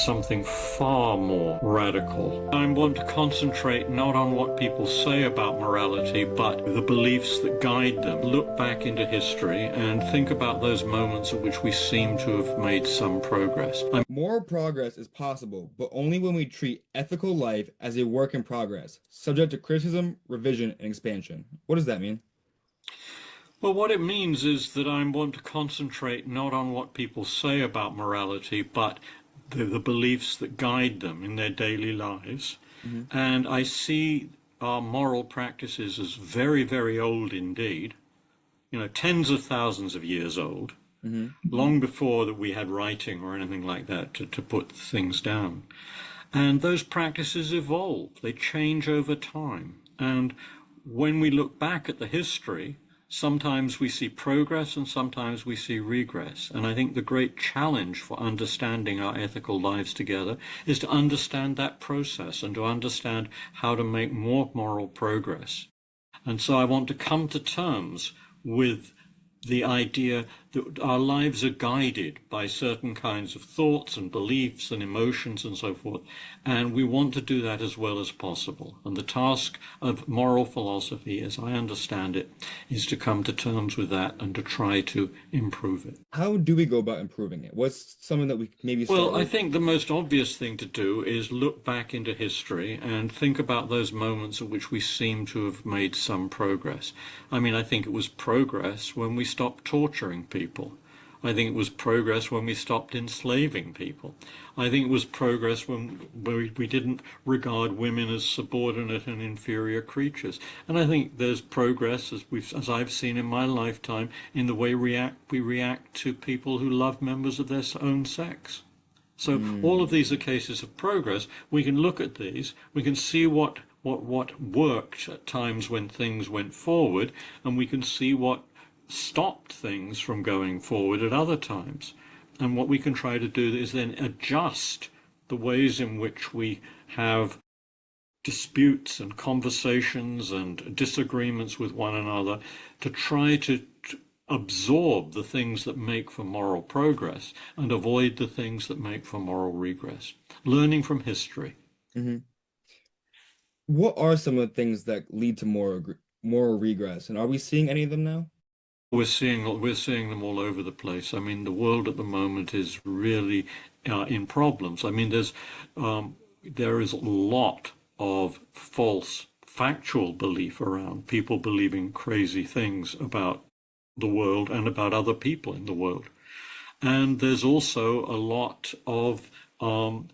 something far more radical. I want to concentrate not on what people say about morality, but the beliefs that guide them. Look back into history and think about those moments at which we seem to have made some progress. Moral progress is possible, but only when we treat ethical life as a work in progress, subject to criticism, revision, and expansion. What does that mean? Well, what it means is that I want to concentrate not on what people say about morality, but the beliefs that guide them in their daily lives. And I see our moral practices as very, very old indeed, tens of thousands of years old, long before that we had writing or anything like that to put things down. And those practices evolve, they change over time. And when we look back at the history, sometimes we see progress and sometimes we see regress. And I think the great challenge for understanding our ethical lives together is to understand that process and to understand how to make more moral progress. And so I want to come to terms with the idea that our lives are guided by certain kinds of thoughts and beliefs and emotions and so forth, and we want to do that as well as possible. And the task of moral philosophy, as I understand it, is to come to terms with that and to try to improve it. How do we go about improving it? What's something that we maybe start Well, with? I think the most obvious thing to do is look back into history and think about those moments at which we seem to have made some progress. I mean, I think it was progress when we stopped torturing people. I think it was progress when we stopped enslaving people. I think it was progress when we didn't regard women as subordinate and inferior creatures. And I think there's progress, as I've seen in my lifetime, in the way we react to people who love members of their own sex. So all of these are cases of progress. We can look at these, we can see what worked at times when things went forward, and we can see what stopped things from going forward at other times. And what we can try to do is then adjust the ways in which we have disputes and conversations and disagreements with one another to try to absorb the things that make for moral progress and avoid the things that make for moral regress. Learning from history. What are some of the things that lead to moral regress, and are we seeing any of them now? We're seeing them all over the place. I mean, the world at the moment is really in problems. I mean, there is a lot of false factual belief around, people believing crazy things about the world and about other people in the world. And there's also a lot of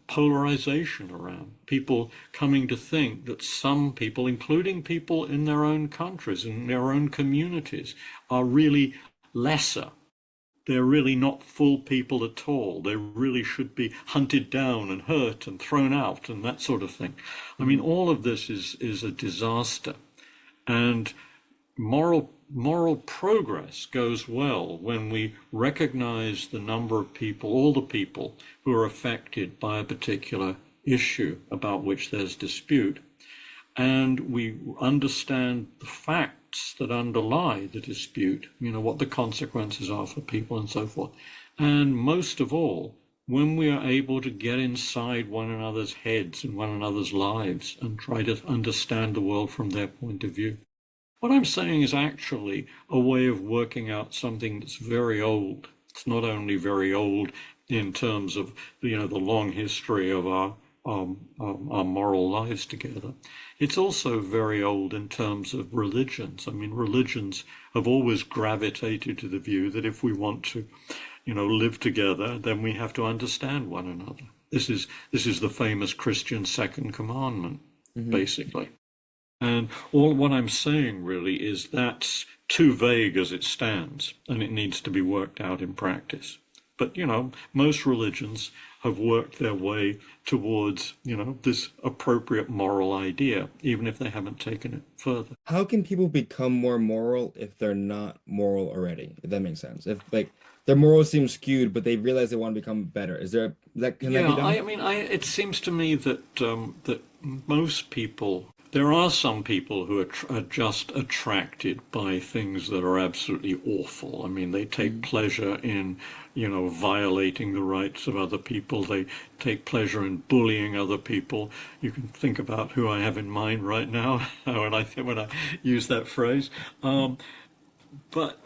polarization around, people coming to think that some people, including people in their own countries, in their own communities, are really lesser. They're really not full people at all. They really should be hunted down and hurt and thrown out and that sort of thing. I mean, all of this is a disaster. And moral progress goes well when we recognize the number of people, all the people who are affected by a particular issue about which there's dispute, and we understand the facts that underlie the dispute, what the consequences are for people and so forth. And most of all, when we are able to get inside one another's heads and one another's lives and try to understand the world from their point of view. What I'm saying is actually a way of working out something that's very old. It's not only very old in terms of the long history of our moral lives together. It's also very old in terms of religions. I mean, religions have always gravitated to the view that if we want to, live together, then we have to understand one another. This is the famous Christian second commandment, basically. And all what I'm saying really is that's too vague as it stands, and it needs to be worked out in practice. But, most religions have worked their way towards, this appropriate moral idea, even if they haven't taken it further. How can people become more moral if they're not moral already? If that makes sense. If their morals seem skewed, but they realize they want to become better. Can that be done? I mean, it seems to me that that most people There are some people who are just attracted by things that are absolutely awful. I mean, they take pleasure in, violating the rights of other people. They take pleasure in bullying other people. You can think about who I have in mind right now when I use that phrase. But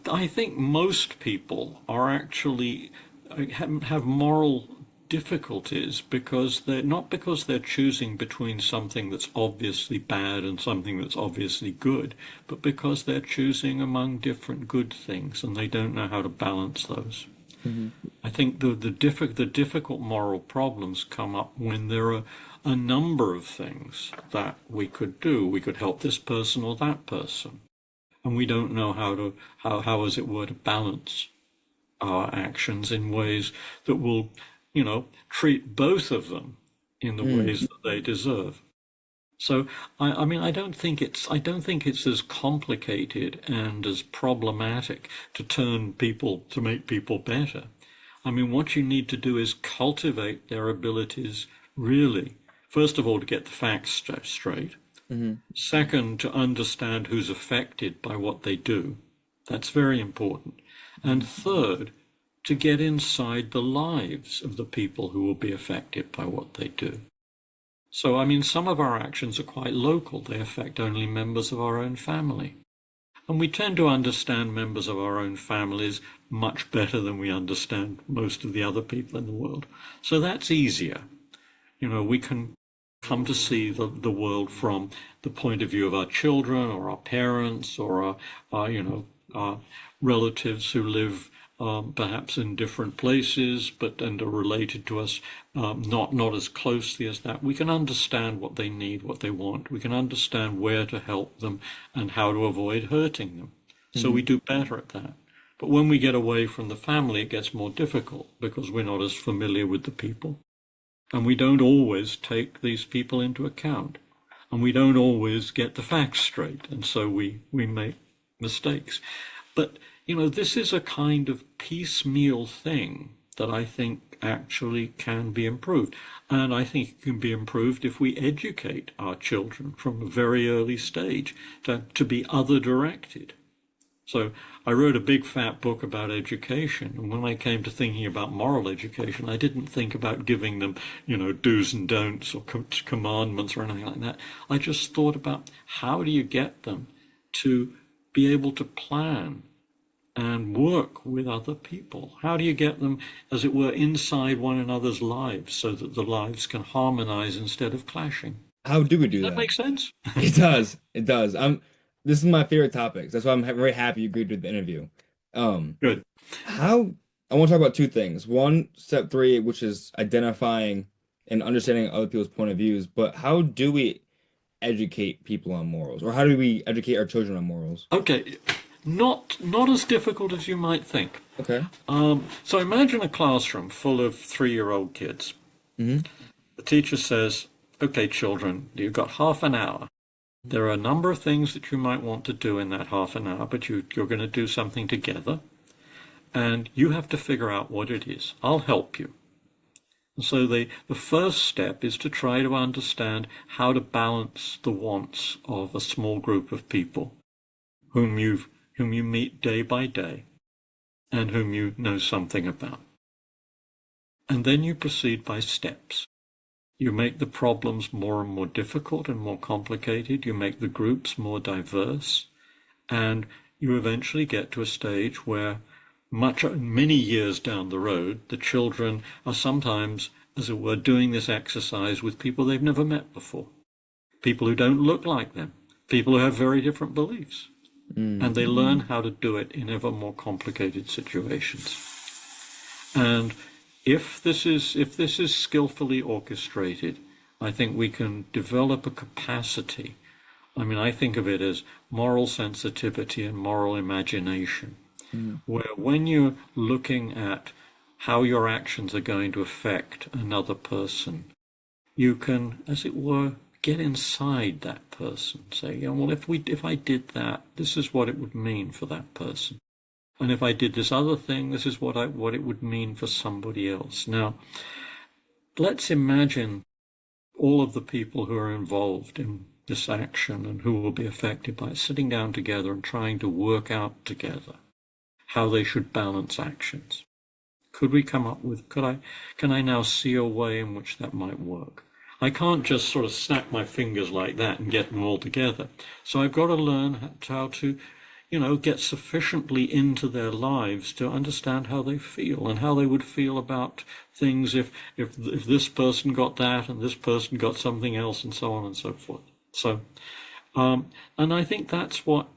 I think most people are actually have moral difficulties because they're choosing between something that's obviously bad and something that's obviously good, but because they're choosing among different good things and they don't know how to balance those. Mm-hmm. I think the difficult moral problems come up when there are a number of things that we could do. We could help this person or that person, and we don't know how as it were, to balance our actions in ways that will, treat both of them in the ways that they deserve. So, I mean, I don't think it's as complicated and as problematic to make people better. I mean, what you need to do is cultivate their abilities, really. First of all, to get the facts straight. Mm-hmm. Second, to understand who's affected by what they do. That's very important. And third, to get inside the lives of the people who will be affected by what they do. So, I mean, some of our actions are quite local. They affect only members of our own family. And we tend to understand members of our own families much better than we understand most of the other people in the world. So that's easier. We can come to see the world from the point of view of our children or our parents or our relatives who live perhaps in different places, and are related to us not as closely as that. We can understand what they need, what they want. We can understand where to help them and how to avoid hurting them. So we do better at that. But when we get away from the family, it gets more difficult because we're not as familiar with the people. And we don't always take these people into account. And we don't always get the facts straight. And so we make mistakes. But this is a kind of piecemeal thing that I think actually can be improved. And I think it can be improved if we educate our children from a very early stage to be other-directed. So I wrote a big fat book about education, and when I came to thinking about moral education, I didn't think about giving them, do's and don'ts or commandments or anything like that. I just thought about how do you get them to be able to plan and work with other people? How do you get them, as it were, inside one another's lives so that the lives can harmonize instead of clashing? How do we do Does that that? make sense? It does. It does. This is my favorite topics. That's why I'm very happy you agreed with the interview. Good. How I want to talk about two things. One, step three, which is identifying and understanding other people's point of views, but how do we educate people on morals? Or how do we educate our children on morals? Okay. Not as difficult as you might think. Okay. So imagine a classroom full of 3-year-old kids. Mm-hmm. The teacher says, okay, children, you've got half an hour. There are a number of things that you might want to do in that half an hour, but you're going to do something together, and you have to figure out what it is. I'll help you. And so the first step is to try to understand how to balance the wants of a small group of people whom you meet day by day and whom you know something about. And then you proceed by steps. You make the problems more and more difficult and more complicated. You make the groups more diverse. And you eventually get to a stage where many years down the road, the children are sometimes, as it were, doing this exercise with people they've never met before. People who don't look like them. People who have very different beliefs. And they learn how to do it in ever more complicated situations. And if this is skillfully orchestrated, I think we can develop a capacity. I mean, I think of it as moral sensitivity and moral imagination, where when you're looking at how your actions are going to affect another person, you can, as it were, get inside that person. Say, well, if I did that, this is what it would mean for that person. And if I did this other thing, this is what it would mean for somebody else. Now, let's imagine all of the people who are involved in this action and who will be affected by it sitting down together and trying to work out together how they should balance actions. Could we come up with, can I now see a way in which that might work? I can't just sort of snap my fingers like that and get them all together. So I've got to learn how to, get sufficiently into their lives to understand how they feel and how they would feel about things if this person got that and this person got something else and so on and so forth. So, and I think that's what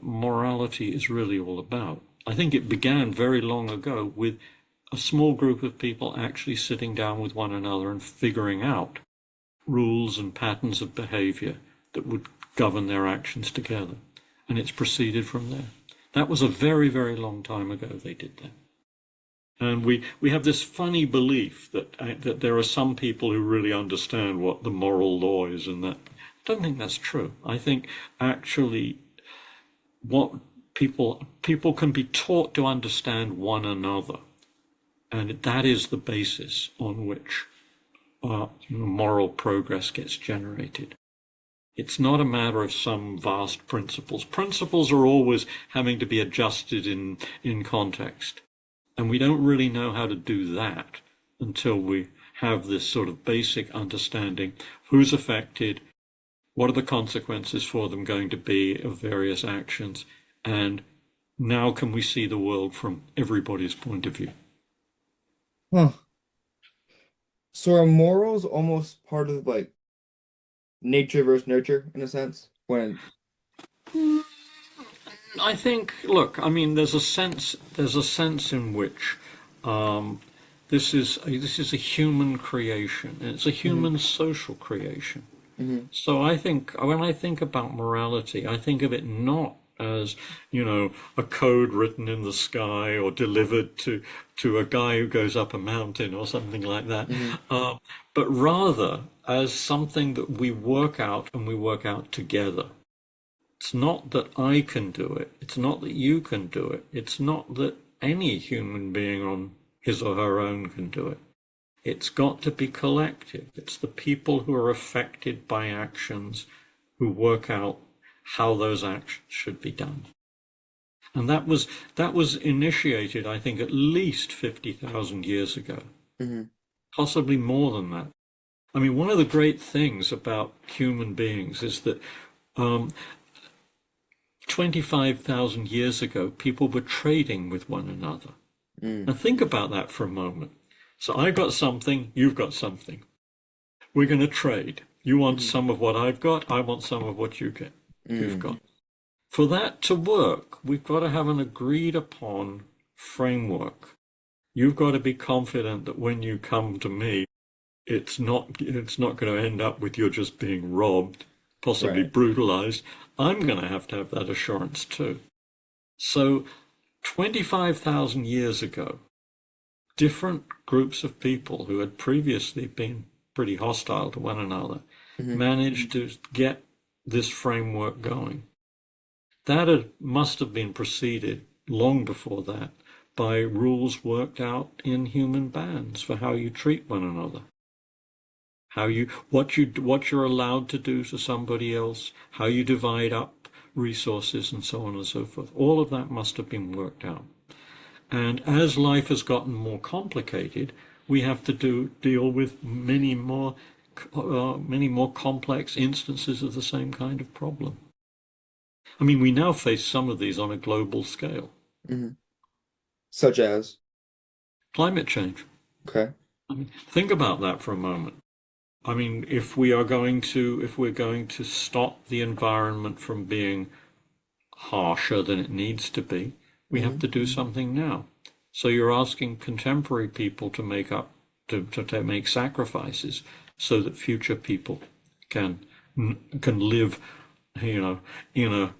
morality is really all about. I think it began very long ago with a small group of people actually sitting down with one another and figuring out rules and patterns of behavior that would govern their actions together. And it's proceeded from there. That was a very, very long time ago they did that. And we have this funny belief that there are some people who really understand what the moral law is, and that. I don't think that's true. I think actually what people can be taught to understand one another, and that is the basis on which moral progress gets generated. It's not a matter of some vast principles. Principles are always having to be adjusted in context. And we don't really know how to do that until we have this sort of basic understanding of who's affected, what are the consequences for them going to be of various actions, and now can we see the world from everybody's point of view. Huh. So are morals almost part of like nature versus nurture in a sense? When I think, look, I mean, there's a sense in which this is a human creation. It's a human social creation. So I think when I think about morality, I think of it not as, a code written in the sky or delivered to a guy who goes up a mountain or something like that, but rather as something that we work out and we work out together. It's not that I can do it. It's not that you can do it. It's not that any human being on his or her own can do it. It's got to be collective. It's the people who are affected by actions who work out how those actions should be done. And that was initiated, I think, at least 50,000 years ago, possibly more than that. I mean, one of the great things about human beings is that 25,000 years ago, people were trading with one another. Now think about that for a moment. So I got something, you've got something. We're going to trade. You want some of what I've got, I want some of what you've got. For that to work, we've got to have an agreed upon framework. You've got to be confident that when you come to me, it's not going to end up with you just being robbed, possibly brutalized. I'm going to have that assurance too. So 25,000 years ago, different groups of people who had previously been pretty hostile to one another managed to get this framework going. That must have been preceded long before that by rules worked out in human bands for how you treat one another. What you're allowed to do to somebody else, how you divide up resources and so on and so forth. All of that must have been worked out. And as life has gotten more complicated, we have to deal with many more complex instances of the same kind of problem. I mean, we now face some of these on a global scale. Such as? Climate change. Okay. I mean, think about that for a moment. I mean, if we're going to stop the environment from being harsher than it needs to be, we have to do something now. So you're asking contemporary people to make sacrifices so that future people can live, in a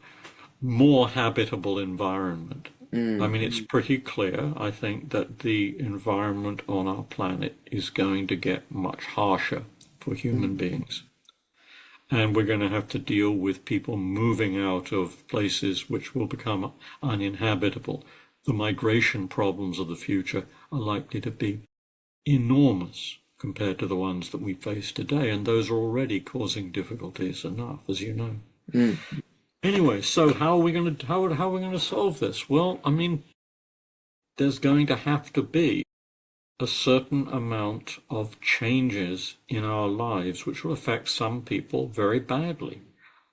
more habitable environment. I mean, it's pretty clear, I think, that the environment on our planet is going to get much harsher for human beings. And we're going to have to deal with people moving out of places which will become uninhabitable. The migration problems of the future are likely to be enormous. compared to the ones that we face today, and those are already causing difficulties enough, as you know. Mm. Anyway, so how are we going to solve this? Well, I mean, there's going to have to be a certain amount of changes in our lives which will affect some people very badly.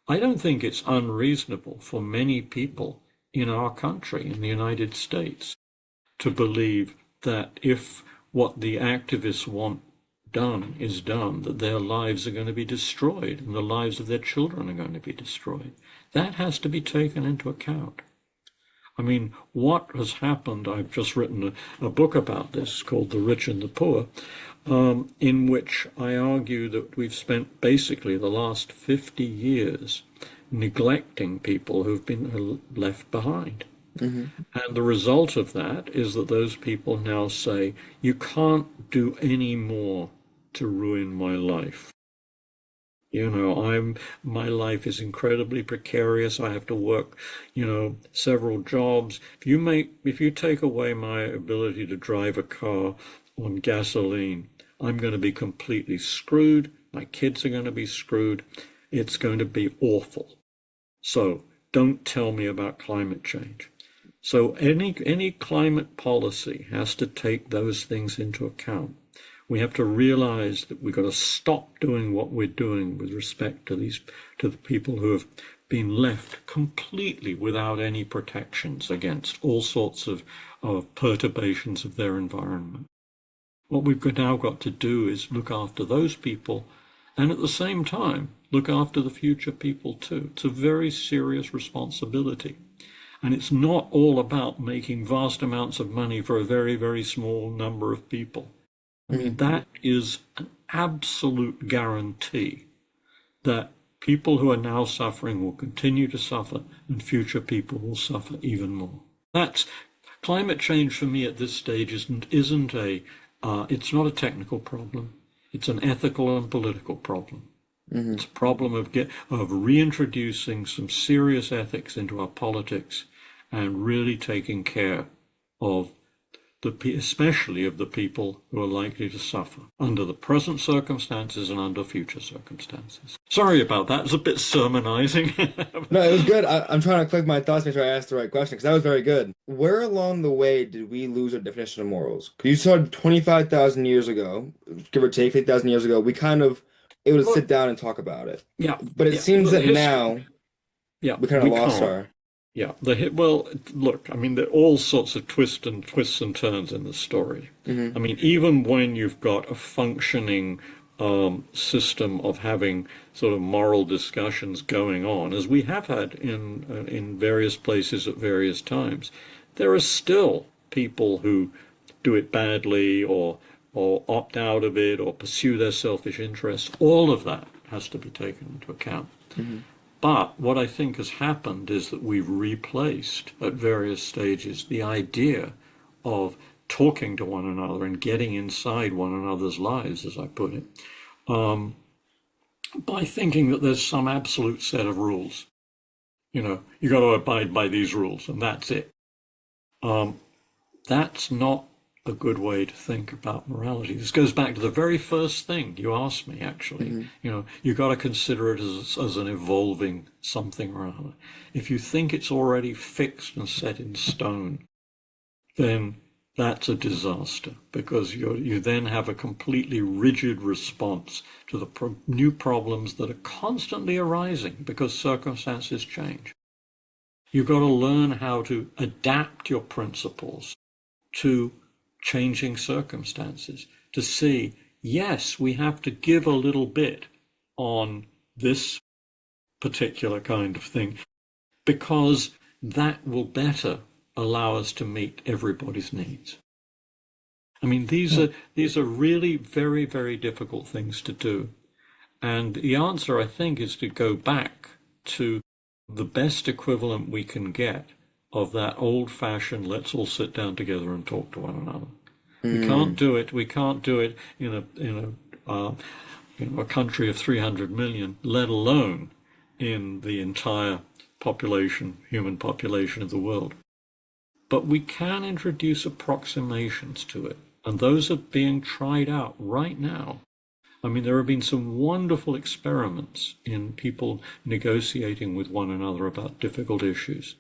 I don't think it's unreasonable for many people in our country, in the United States, to believe that if what the activists want done is done, that their lives are going to be destroyed and the lives of their children are going to be destroyed. That has to be taken into account. I mean, what has happened, I've just written a book about this called The Rich and the Poor, in which I argue that we've spent basically the last 50 years neglecting people who've been left behind. Mm-hmm. And the result of that is that those people now say, you can't do any more to ruin my life. You know, my life is incredibly precarious. I have to work, several jobs. If you take away my ability to drive a car on gasoline, I'm going to be completely screwed. My kids are going to be screwed. It's going to be awful. So don't tell me about climate change. So any climate policy has to take those things into account. We have to realize that we've got to stop doing what we're doing with respect to the people who have been left completely without any protections against all sorts of perturbations of their environment. What we've now got to do is look after those people and at the same time look after the future people too. It's a very serious responsibility. And it's not all about making vast amounts of money for a very, very small number of people. I mean, that is an absolute guarantee that people who are now suffering will continue to suffer and future people will suffer even more. That's climate change for me at this stage it's not a technical problem. It's an ethical and political problem. Mm-hmm. It's a problem of reintroducing some serious ethics into our politics and really taking care of especially of the people who are likely to suffer under the present circumstances and under future circumstances. Sorry about that. It was a bit sermonizing. No, it was good. I'm trying to collect my thoughts, make sure I asked the right question, because that was very good. Where along the way did we lose our definition of morals? Because you said 25,000 years ago, give or take 50,000 years ago, we kind of able to sit down and talk about it. Yeah. But it seems that now we kind of lost our... Yeah, well, look, I mean, there are all sorts of twists and turns in the story. Mm-hmm. I mean, even when you've got a functioning system of having sort of moral discussions going on, as we have had in various places at various times, there are still people who do it badly or opt out of it or pursue their selfish interests. All of that has to be taken into account. Mm-hmm. But what I think has happened is that we've replaced at various stages the idea of talking to one another and getting inside one another's lives, as I put it, by thinking that there's some absolute set of rules. You got to abide by these rules and that's it. That's not a good way to think about morality. This goes back to the very first thing you asked me, actually. Mm-hmm. You got to consider it as an evolving something or other. If you think it's already fixed and set in stone, then that's a disaster, because you then have a completely rigid response to the new problems that are constantly arising because circumstances change. You've got to learn how to adapt your principles to changing circumstances, to see, yes, we have to give a little bit on this particular kind of thing, because that will better allow us to meet everybody's needs. I mean, these are really very, very difficult things to do. And the answer, I think, is to go back to the best equivalent we can get of that old-fashioned, let's all sit down together and talk to one another. We can't do it. We can't do it in a country of 300 million, let alone in the entire human population of the world. But we can introduce approximations to it. And those are being tried out right now. I mean, there have been some wonderful experiments in people negotiating with one another about difficult issues.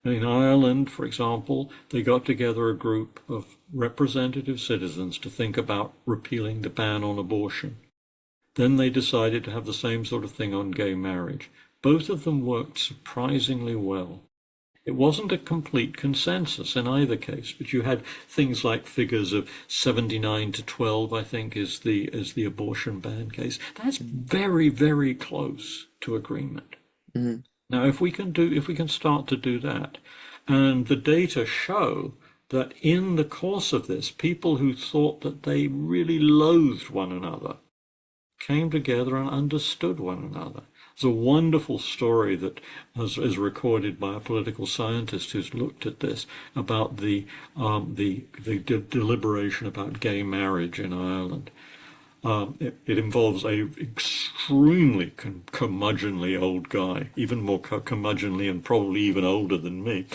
In Ireland, for example, they got together a group of representative citizens to think about repealing the ban on abortion. Then they decided to have the same sort of thing on gay marriage. Both of them worked surprisingly well. It wasn't a complete consensus in either case, but you had things like figures of 79 to 12, I think, is the abortion ban case. That's very, very close to agreement. Mm-hmm. Now, if we can start to do that, and the data show that in the course of this, people who thought that they really loathed one another came together and understood one another. There's a wonderful story that is recorded by a political scientist who's looked at this about the deliberation about gay marriage in Ireland. It involves a extremely curmudgeonly old guy, even more curmudgeonly and probably even older than me,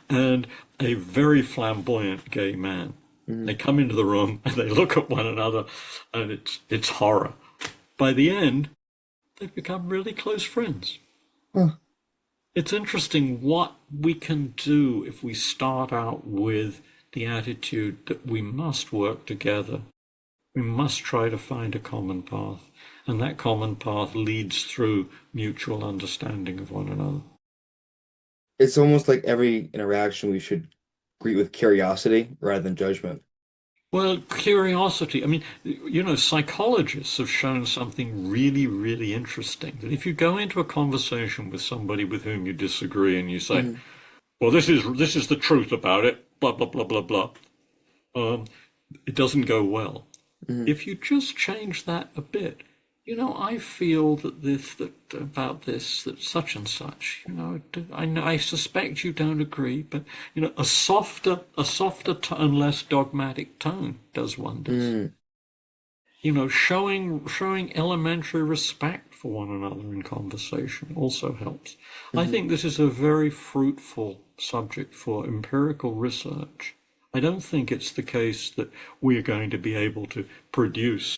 and a very flamboyant gay man. Mm-hmm. They come into the room and they look at one another, and it's horror. By the end, they've become really close friends. Huh. It's interesting what we can do if we start out with the attitude that we must work together. We must try to find a common path, and that common path leads through mutual understanding of one another. It's almost like every interaction we should greet with curiosity rather than judgment. Well, curiosity. I mean, psychologists have shown something really, really interesting. That if you go into a conversation with somebody with whom you disagree and you say, Mm-hmm. well, this is the truth about it, blah, blah, blah, blah, blah, it doesn't go well. Mm-hmm. If you just change that a bit, I feel that about this, that such and such, I suspect you don't agree, but, a softer and less dogmatic tone does wonders. Mm-hmm. Showing elementary respect for one another in conversation also helps. I think this is a very fruitful subject for empirical research. I don't think it's the case that we're going to be able to produce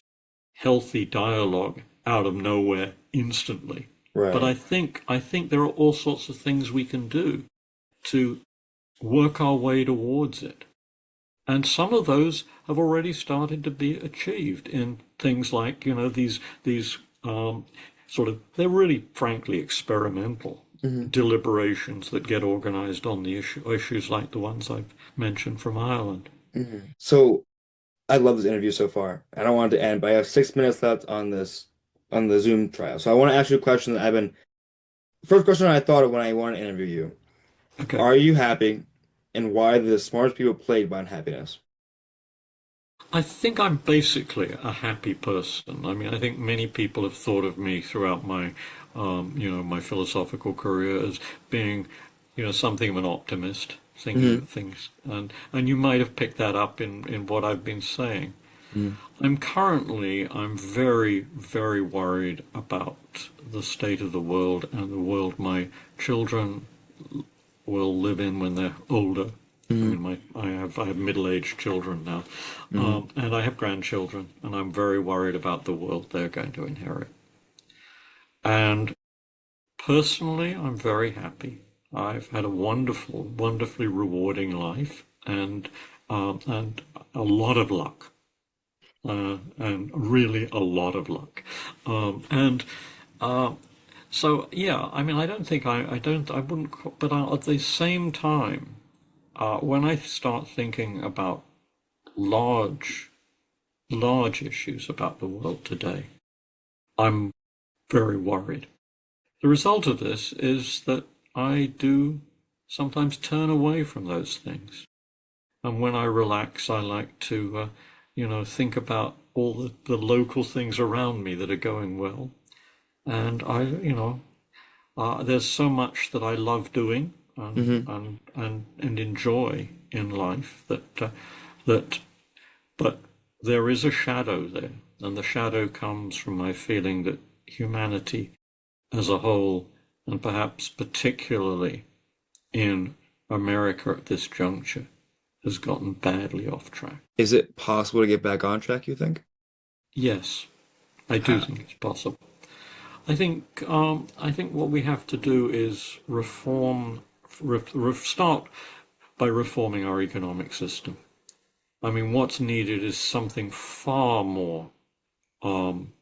healthy dialogue out of nowhere instantly. Right. But I think there are all sorts of things we can do to work our way towards it. And some of those have already started to be achieved in things like, these sort of, they're really frankly experimental deliberations that get organized on the issues like the ones I've mentioned from Ireland. Mm-hmm. So I love this interview so far. I don't want it to end, but I have 6 minutes left on the Zoom trial. So I want to ask you a question that first question I thought of when I wanted to interview you. Okay. Are you happy, and why are the smartest people plagued by unhappiness? I think I'm basically a happy person. I mean, I think many people have thought of me throughout my, my philosophical career as being, something of an optimist, thinking that things, and you might have picked that up in what I've been saying. I'm very, very worried about the state of the world and the world my children will live in when they're older. I mean, I have middle-aged children now, and I have grandchildren, and I'm very worried about the world they're going to inherit. And personally, I'm very happy. I've had a wonderfully rewarding life, and a lot of luck, and really a lot of luck, so yeah. I mean, I don't think I wouldn't, but at the same time. When I start thinking about large issues about the world today, I'm very worried. The result of this is that I do sometimes turn away from those things. And when I relax, I like to, think about all the local things around me that are going well. And there's so much that I love doing. And enjoy in life but there is a shadow there, and the shadow comes from my feeling that humanity as a whole, and perhaps particularly in America at this juncture, has gotten badly off track. Is it possible to get back on track, you think? Yes, I do How? think it's possible. I think what we have to do is start by reforming our economic system. I mean, what's needed is something far more um,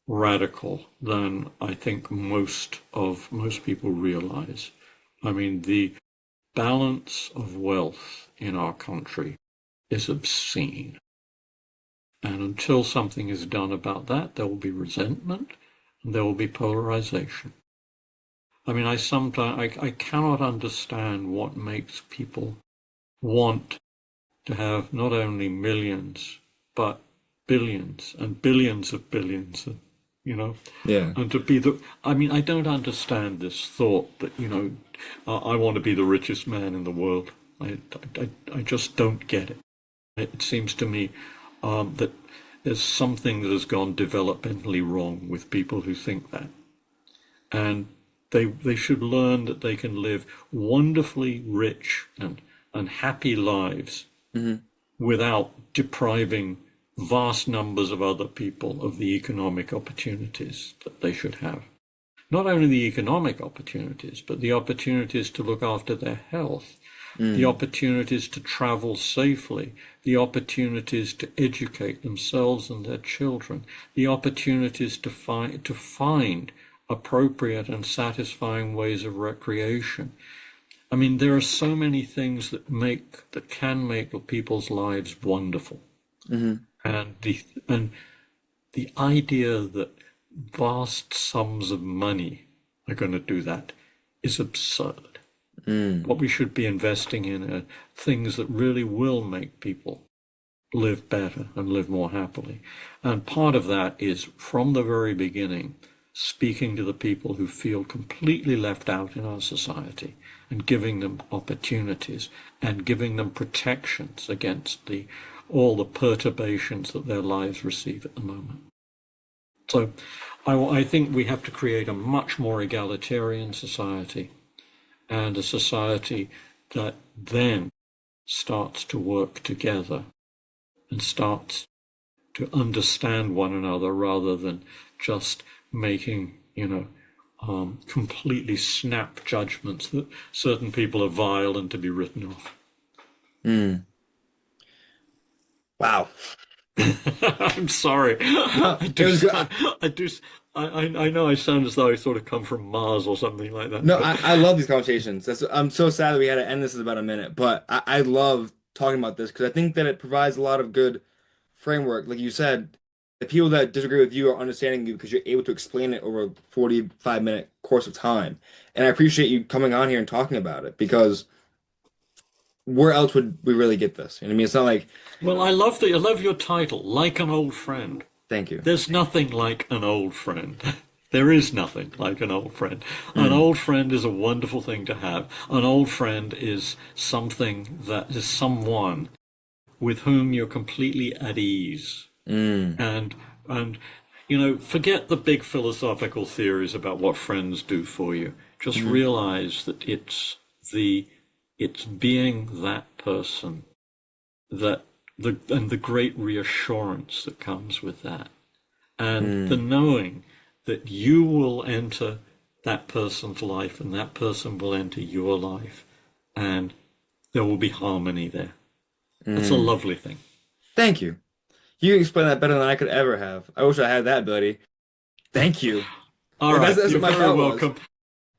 radical than I think most people realize. I mean, the balance of wealth in our country is obscene. And until something is done about that, there will be resentment and there will be polarization. I mean, I cannot understand what makes people want to have not only millions, but billions and billions of billions, you know, Yeah. and to be I mean, I don't understand this thought that, I want to be the richest man in the world. I just don't get it. It seems to me that there's something that has gone developmentally wrong with people who think that. And they should learn that they can live wonderfully rich and happy lives Hmm. without depriving vast numbers of other people of the economic opportunities that they should have. Not only the economic opportunities, but the opportunities to look after their health, the Mm. opportunities to travel safely, the opportunities to educate themselves and their children, the opportunities to find appropriate and satisfying ways of recreation. I mean, there are so many things that can make people's lives wonderful. Hmm. And the idea that vast sums of money are going to do that is absurd. Mm. What we should be investing in are things that really will make people live better and live more happily. And part of that is from the very beginning, speaking to the people who feel completely left out in our society and giving them opportunities and giving them protections against all the perturbations that their lives receive at the moment. So I think we have to create a much more egalitarian society and a society that then starts to work together and starts to understand one another rather than just making, completely snap judgments that certain people are vile and to be written off. Mm. Wow. I'm sorry. No, it was good. I do, I know I sound as though I sort of come from Mars or something like that, No, but I love these conversations. I'm so sad that we had to end this in about a minute, but I love talking about this because I think that it provides a lot of good framework. Like you said, the people that disagree with you are understanding you because you're able to explain it over a 45-minute course of time. And I appreciate you coming on here and talking about it because where else would we really get this? You know what I mean? It's not like, well, I love your title, Like an Old Friend. thank you. There's nothing like an old friend. There is nothing like an old friend. An Mm, old friend is a wonderful thing to have. An old friend is something that is someone with whom you're completely at ease. mm, And and forget the big philosophical theories about what friends do for you. Just mm, realize that the it's being that person that the great reassurance that comes with that, and the mm, knowing that you will enter that person's life and that person will enter your life, and there will be harmony there. That's a mm. lovely thing. Thank you. You explain that better than I could ever have. I wish I had that, buddy. Thank you. All And right, that's you're what my very thought was. welcome.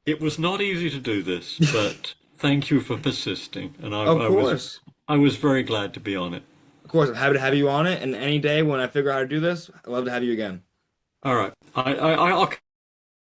It was not easy to do this, but thank you for persisting, and Of course. I was very glad to be on it. Of course. I'm happy to have you on it. And any day when I figure out how to do this, I'd love to have you again. All right, I'll